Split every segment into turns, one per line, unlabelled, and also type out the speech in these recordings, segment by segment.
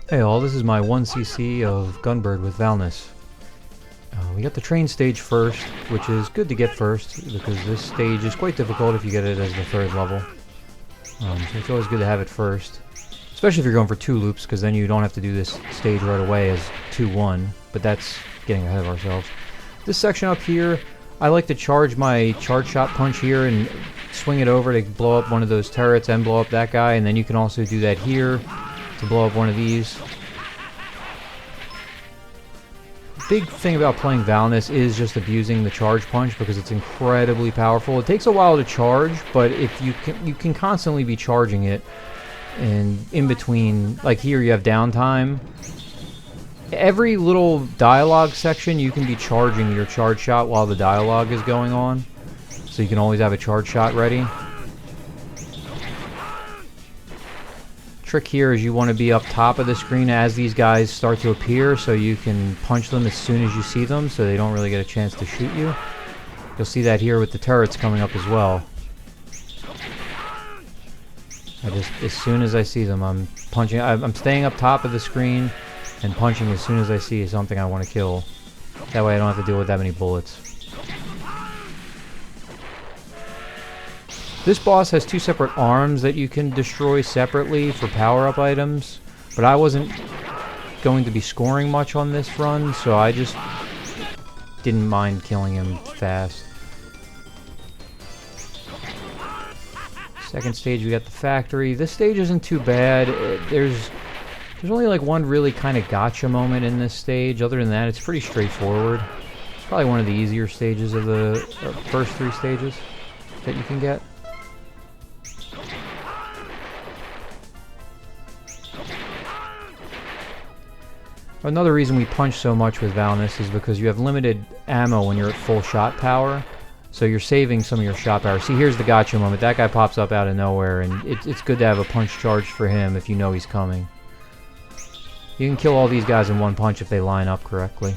Hey all, this is my 1cc of Gunbird with Valnus. We got the train stage first, which is good to get first, because this stage is quite difficult if you get it as the third level. So it's always good to have it first. Especially if you're going for 2 loops, because then you don't have to do this stage right away as 2-1, but that's getting ahead of ourselves. This section up here, I like to charge my charge shot punch here and swing it over to blow up one of those turrets and blow up that guy, and then you can also do that here to blow up one of these. Big thing about playing Valnus is just abusing the charge punch because it's incredibly powerful. It takes a while to charge, but if you can constantly be charging it, and in between, like here you have downtime. Every little dialogue section you can be charging your charge shot while the dialogue is going on, so you can always have a charge shot ready. Trick here is you want to be up top of the screen as these guys start to appear, so you can punch them as soon as you see them, so they don't really get a chance to shoot you. You'll see that here with the turrets coming up as well. As soon as I see them, I'm punching. I'm staying up top of the screen and punching as soon as I see something I want to kill. That way I don't have to deal with that many bullets. This boss has 2 separate arms that you can destroy separately for power-up items, but I wasn't going to be scoring much on this run, so I just didn't mind killing him fast. Second stage, we got the factory. This stage isn't too bad. There's only like one really kind of gotcha moment in this stage. Other than that, it's pretty straightforward. It's probably one of the easier stages of the first 3 stages that you can get. Another reason we punch so much with Valnus is because you have limited ammo when you're at full shot power, so you're saving some of your shot power. See, here's the gotcha moment. That guy pops up out of nowhere, and it's good to have a punch charged for him if you know he's coming. You can kill all these guys in one punch if they line up correctly.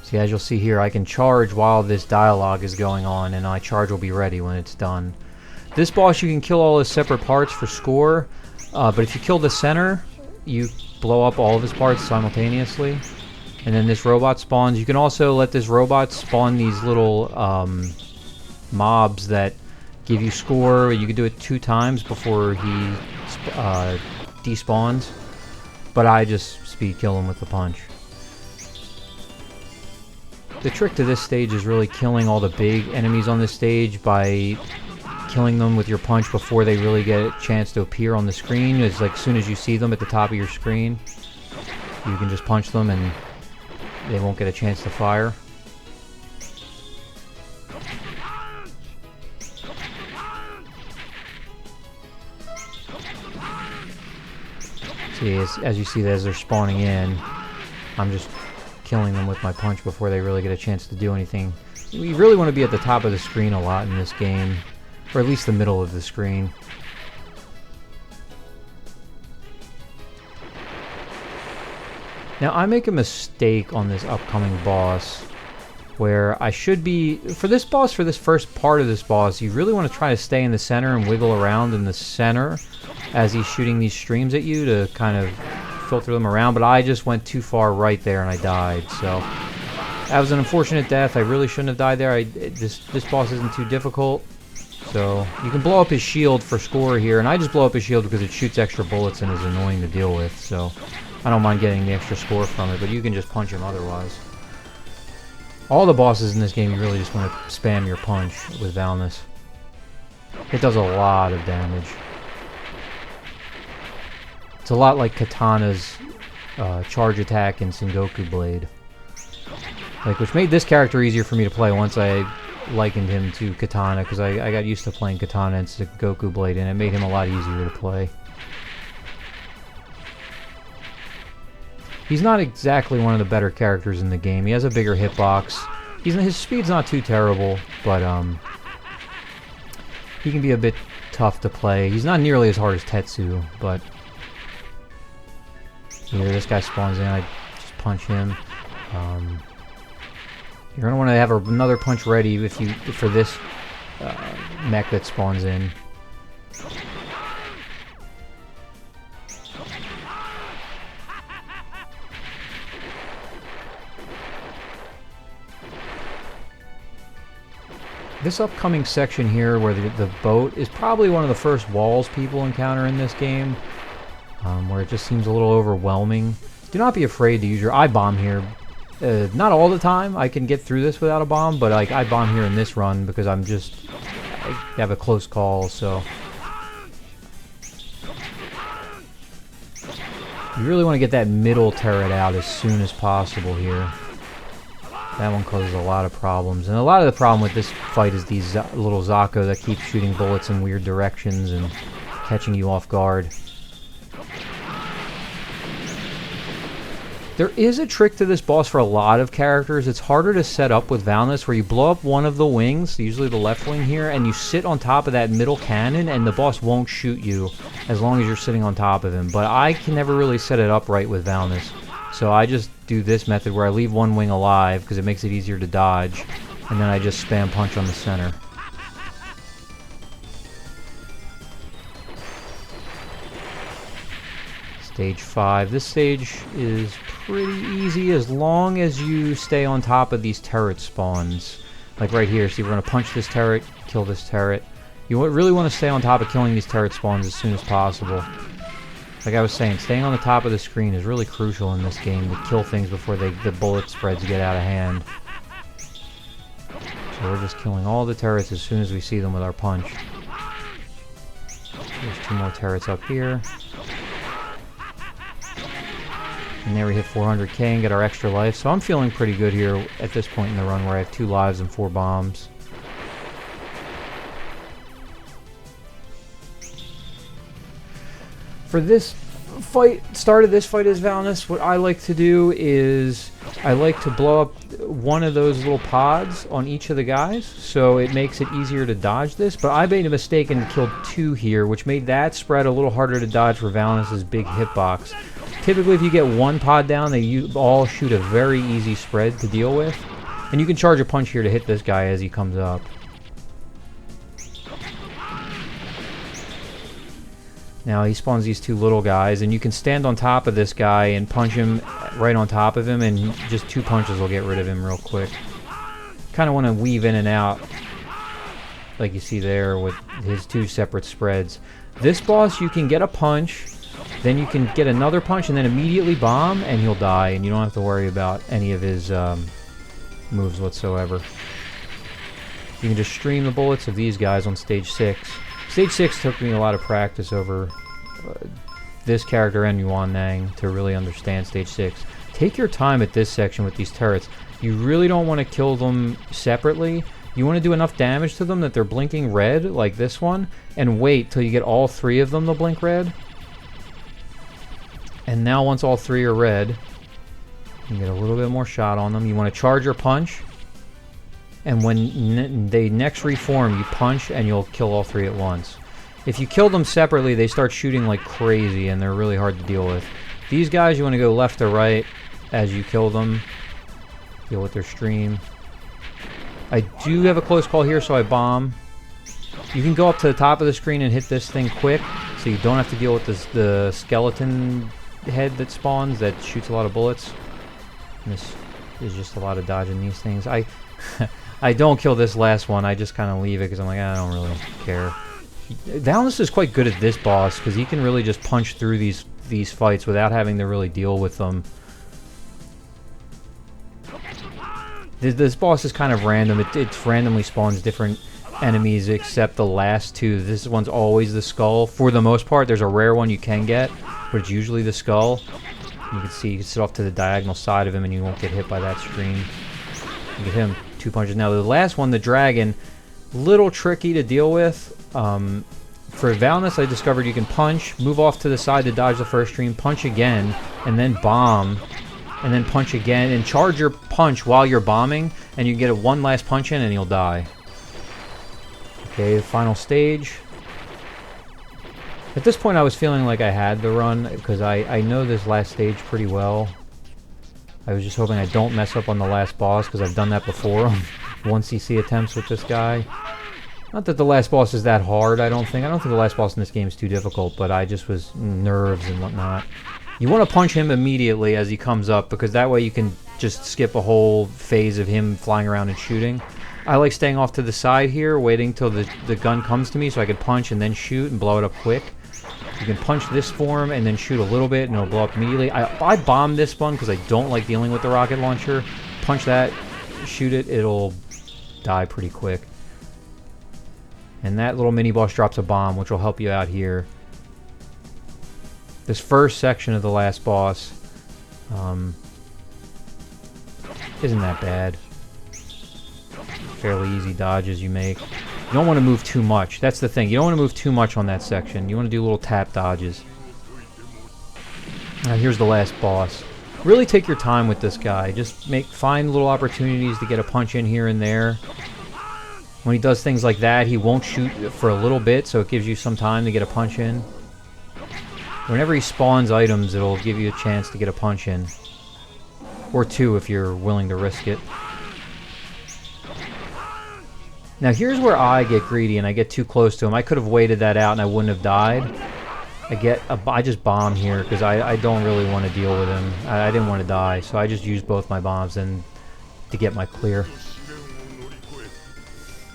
See, as you'll see here, I can charge while this dialogue is going on, and my charge will be ready when it's done. This boss, you can kill all his separate parts for score, but if you kill the center, you blow up all of his parts simultaneously. And then this robot spawns. You can also let this robot spawn these little mobs that give you score. You can do it 2 times before he despawns, but I just speed kill him with the punch. The trick to this stage is really killing all the big enemies on this stage by killing them with your punch before they really get a chance to appear on the screen. It's like as soon as you see them at the top of your screen, you can just punch them and they won't get a chance to fire. See, as you see as they're spawning in, I'm just killing them with my punch before they really get a chance to do anything. You really want to be at the top of the screen a lot in this game, or at least the middle of the screen. Now, I make a mistake on this upcoming boss, where I should be... For this boss, for this first part of this boss, you really want to try to stay in the center and wiggle around in the center as he's shooting these streams at you to kind of filter them around, but I just went too far right there and I died, so... That was an unfortunate death. I really shouldn't have died there. This boss isn't too difficult. So, you can blow up his shield for score here, and I just blow up his shield because it shoots extra bullets and is annoying to deal with, so I don't mind getting the extra score from it, but you can just punch him otherwise. All the bosses in this game, you really just want to spam your punch with Valnus. It does a lot of damage. It's a lot like Katana's charge attack in Sengoku Blade. Which made this character easier for me to play once I likened him to Katana, because I got used to playing Katana and Sengoku Blade, and it made him a lot easier to play. He's not exactly one of the better characters in the game. He has a bigger hitbox. His speed's not too terrible, but he can be a bit tough to play. He's not nearly as hard as Tetsu, but here this guy spawns in. I just punch him. You're gonna want to have another punch ready for this mech that spawns in. This upcoming section here where the boat is probably one of the first walls people encounter in this game, where it just seems a little overwhelming. Do not be afraid to use your I-bomb here. Not all the time I can get through this without a bomb, but like I bomb here in this run because I have a close call, so. You really want to get that middle turret out as soon as possible here. That one causes a lot of problems. And a lot of the problem with this fight is these little Zako that keep shooting bullets in weird directions and catching you off guard. There is a trick to this boss for a lot of characters. It's harder to set up with Valnus, where you blow up one of the wings, usually the left wing here, and you sit on top of that middle cannon, and the boss won't shoot you as long as you're sitting on top of him. But I can never really set it up right with Valnus. So I just do this method where I leave one wing alive because it makes it easier to dodge, and then I just spam punch on the center. Stage 5. This stage is pretty easy as long as you stay on top of these turret spawns. Like right here, see, we're going to punch this turret, kill this turret. You really want to stay on top of killing these turret spawns as soon as possible. Like I was saying, staying on the top of the screen is really crucial in this game to kill things before the bullet spreads get out of hand. So we're just killing all the turrets as soon as we see them with our punch. There's 2 more turrets up here. And there we hit 400k and get our extra life. So I'm feeling pretty good here at this point in the run where I have 2 lives and 4 bombs. For this fight, start of this fight as Valnus, what I like to do is I like to blow up one of those little pods on each of the guys, so it makes it easier to dodge this. But I made a mistake and killed 2 here, which made that spread a little harder to dodge for Valnus' big hitbox. Typically, if you get 1 pod down, they all shoot a very easy spread to deal with. And you can charge a punch here to hit this guy as he comes up. Now he spawns these 2 little guys, and you can stand on top of this guy and punch him right on top of him, and just 2 punches will get rid of him real quick. Kind of want to weave in and out, like you see there with his 2 separate spreads. This boss, you can get a punch, then you can get another punch, and then immediately bomb, and he'll die, and you don't have to worry about any of his moves whatsoever. You can just stream the bullets of these guys on stage 6. Stage 6 took me a lot of practice over this character and Yuan to really understand stage 6. Take your time at this section with these turrets. You really don't want to kill them separately. You want to do enough damage to them that they're blinking red, like this one, and wait till you get all 3 of them to blink red. And now once all 3 are red, you get a little bit more shot on them. You want to charge your punch. And when they next reform, you punch and you'll kill all 3 at once. If you kill them separately, they start shooting like crazy and they're really hard to deal with. These guys, you want to go left to right as you kill them. Deal with their stream. I do have a close call here, so I bomb. You can go up to the top of the screen and hit this thing quick, so you don't have to deal with the skeleton head that spawns that shoots a lot of bullets. And this is just a lot of dodging these things. I don't kill this last one. I just kind of leave it because I'm like, I don't really care. Valnus is quite good at this boss because he can really just punch through these fights without having to really deal with them. This boss is kind of random. It randomly spawns different enemies except the last 2. This one's always the skull. For the most part, there's a rare one you can get, but it's usually the skull. You can see you can sit off to the diagonal side of him and you won't get hit by that stream. You get him 2 punches. Now the last one, the dragon, little tricky to deal with. For Valnus, I discovered you can punch, move off to the side to dodge the first stream, punch again, and then bomb, and then punch again, and charge your punch while you're bombing, and you can get a 1 last punch in and you'll die. Okay, the final stage. At this point I was feeling like I had the run, because I know this last stage pretty well. I was just hoping I don't mess up on the last boss, because I've done that before. 1cc attempts with this guy. Not that the last boss is that hard, I don't think. I don't think the last boss in this game is too difficult, but I just was nerves and whatnot. You want to punch him immediately as he comes up, because that way you can just skip a whole phase of him flying around and shooting. I like staying off to the side here, waiting till the gun comes to me so I can punch and then shoot and blow it up quick. You can punch this form and then shoot a little bit and it'll blow up immediately. I bomb this one because I don't like dealing with the rocket launcher. Punch that, shoot it, it'll die pretty quick. And that little mini boss drops a bomb, which will help you out here. This first section of the last boss isn't that bad. Fairly easy dodges you make. You don't want to move too much. That's the thing. You don't want to move too much on that section. You want to do little tap dodges. Now here's the last boss. Really take your time with this guy. Just find little opportunities to get a punch in here and there. When he does things like that, he won't shoot for a little bit, so it gives you some time to get a punch in. Whenever he spawns items, it'll give you a chance to get a punch in. Or two if you're willing to risk it. Now here's where I get greedy and I get too close to him. I could have waited that out and I wouldn't have died. I just bomb here because I don't really want to deal with him. I didn't want to die, so I just used both my bombs and to get my clear.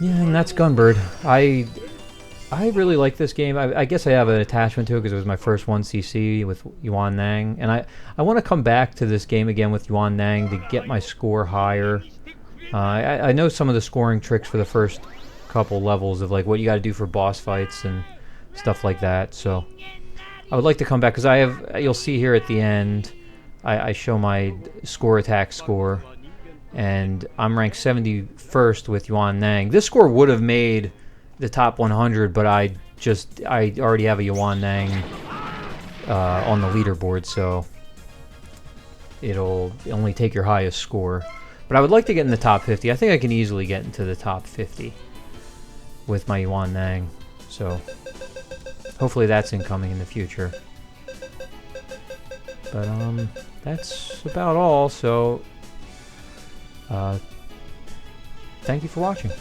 Yeah, and that's Gunbird. I really like this game. I guess I have an attachment to it because it was my first 1cc with Yuan Nang. And I want to come back to this game again with Yuan Nang to get my score higher. I know some of the scoring tricks for the first couple levels of like what you got to do for boss fights and stuff like that. So I would like to come back because you'll see here at the end, I show my attack score. And I'm ranked 71st with Yuan Nang. This score would have made the top 100, but I already have a Yuan Nang on the leaderboard, so it'll only take your highest score. But I would like to get in the top 50. I think I can easily get into the top 50 with my Yuan Nang. So hopefully that's incoming in the future. But that's about all. So thank you for watching.